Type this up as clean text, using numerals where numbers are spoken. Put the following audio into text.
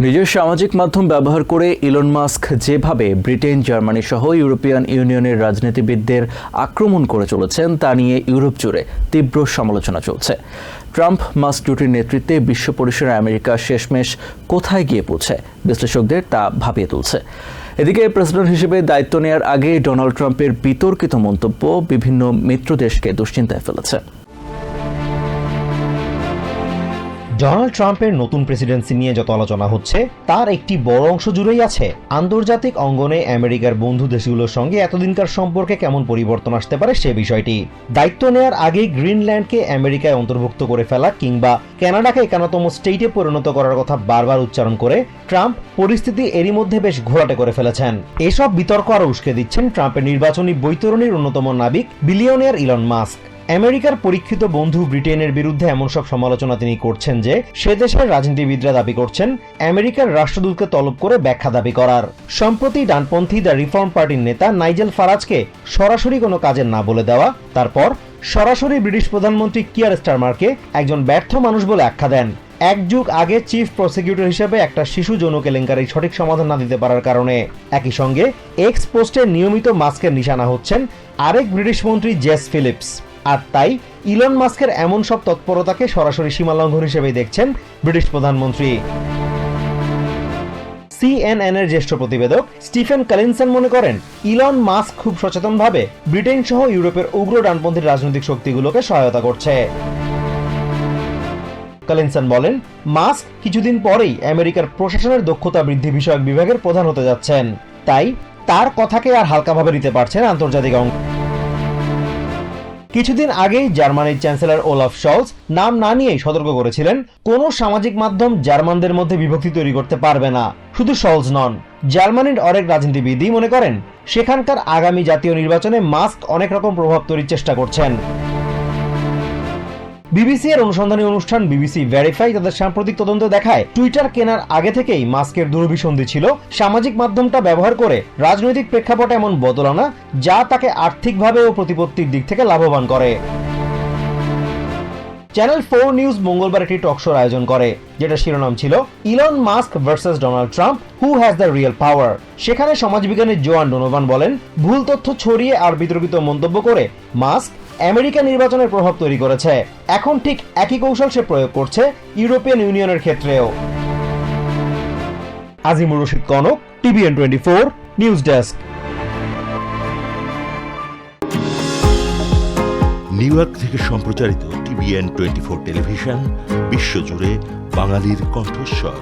নিজের সামাজিক মাধ্যম ব্যবহার করে ইলন মাস্ক যেভাবে ব্রিটেন, জার্মানি সহ ইউরোপিয়ান ইউনিয়নের রাজনীতিবিদদের আক্রমণ করে চলেছেন তা নিয়ে ইউরোপ জুড়ে তীব্র সমালোচনা চলছে। ট্রাম্প মাস্ক জুটির নেতৃত্বে বিশ্ব পরিসরে আমেরিকা শেষমেশ কোথায় গিয়ে পৌঁছে বিশ্লেষকদের তা ভাবিয়ে তুলছে। এদিকে প্রেসিডেন্ট হিসেবে দায়িত্ব নেওয়ার আগে ডোনাল্ড ট্রাম্পের বিতর্কিত মন্তব্য বিভিন্ন মিত্র দেশকে দুশ্চিন্তায় ফেলেছে। ডোনাল্ড ট্রাম্পের নতুন প্রেসিডেন্সি নিয়ে যত আলোচনা হচ্ছে তার একটি বড় অংশ জুড়েই আছে আন্তর্জাতিক অঙ্গনে আমেরিকার বন্ধু দেশগুলোর সঙ্গে এতদিনকার সম্পর্কে কেমন পরিবর্তন আসতে পারে সে বিষয়টি। দায়িত্ব নেওয়ার আগেই গ্রিনল্যান্ডকে আমেরিকায় অন্তর্ভুক্ত করে ফেলা কিংবা কানাডাকে 51তম স্টেটে পরিণত করার কথা বারবার উচ্চারণ করে ট্রাম্প পরিস্থিতি এরই মধ্যে বেশ ঘোলাটে করে ফেলেছেন। এসব বিতর্ক আরও উস্কে দিচ্ছেন ট্রাম্পের নির্বাচনী বৈতরণীর অন্যতম নাবিক বিলিয়নিয়ার ইলন মাস্ক। আমেরিকার পরীক্ষিত বন্ধু ব্রিটেনের বিরুদ্ধে এমন সব সমালোচনা তিনি করছেন যে সে দেশের রাজনীতিবিদরা দাবি করছেন আমেরিকার রাষ্ট্রদূতকে তলব করে ব্যাখ্যা দাবি করার। সম্প্রতি ডানপন্থী দ্য রিফর্ম পার্টির নেতা নাইজেল ফারাজকে সরাসরি কোনো কাজে না বলে দেওয়া, তারপর সরাসরি ব্রিটিশ প্রধানমন্ত্রী কিয়ার স্টারমারকে একজন ব্যর্থ মানুষ বলে আখ্যা দেন। এক যুগ আগে চিফ প্রসিকিউটর হিসেবে একটা শিশু যৌন কেলেঙ্কারির সঠিক সমাধান না দিতে পারার কারণে একই সঙ্গে এক্স পোস্টে নিয়মিত মাস্কের নিশানা হচ্ছেন আরেক ব্রিটিশ মন্ত্রী জেস ফিলিপস। আর তাই ইলন মাস্কের এমন সব তৎপরতাকে সরাসরি সীমালঙ্ঘন হিসেবে দেখছেন ব্রিটিশ প্রধানমন্ত্রী। CNN এর জ্যেষ্ঠ প্রতিবেদক স্টিফেন কালিনসন মনে করেন ইলন মাস্ক খুব সচেতনভাবে ব্রিটেন সহ ইউরোপের উগ্র ডানপন্থী রাজনৈতিক শক্তিগুলোকে সহায়তা করছে। কালিনসন বলেন, মাস্ক কিছুদিন পরেই আমেরিকার প্রশাসনের দক্ষতা বৃদ্ধি বিষয়ক বিভাগের প্রধান হতে যাচ্ছেন, তাই তার কথাকে আর হালকাভাবে নিতে পারছেন আন্তর্জাতিক অঙ্গ। কিছুদিন আগেই জার্মানির চ্যান্সেলর ওলাফ শলজ নাম না নিয়েই সতর্ক করেছিলেন কোনো সামাজিক মাধ্যম জার্মানদের মধ্যে বিভক্তি তৈরি করতে পারবে না। শুধু শলজ নন, জার্মানির অনেক রাজনীতিবিদই মনে করেন সেখানকার আগামী জাতীয় নির্বাচনে মাস্ক অনেক রকম প্রভাব তৈরির চেষ্টা করছেন। বিবিসি এর অনুসন্ধানী অনুষ্ঠান বিবিসি ভেরিফাই তাদের সাম্প্রতিক তদন্ত দেখায় টুইটার কেনার আগে থেকেই মাস্কের দূরভিসন্ধি ছিল সামাজিক মাধ্যমটা ব্যবহার করে রাজনৈতিক প্রেক্ষাপটে এমন বদল আনা যা তাকে আর্থিকভাবে ও প্রতিপত্তির দিক থেকে লাভবান করে। চ্যানেল 4 নিউজ মঙ্গলবার একটি টক শোর আয়োজন করে যেটা শিরোনাম ছিল Elon Musk versus Donald Trump, who has the real power. সেখানে সমাজবিজ্ঞানী জোয়ান ডোনোভান বলেন, ভুল তথ্য ছড়িয়ে আর বিতর্কিত মন্তব্য করে মাস্ক আমেরিকা নির্বাচনের প্রভাব তৈরি করেছে। এখন ঠিক একই কৌশল সে প্রয়োগ করছে ইউরোপিয়ান ইউনিয়নের ক্ষেত্রেও। Azimur Rashid Kanak, TVN 24 news desk. New York থেকে সম্প্রচারিত TVN 24 টেলিভিশন বিশ্বজুড়ে বাঙালির কণ্ঠস্বর।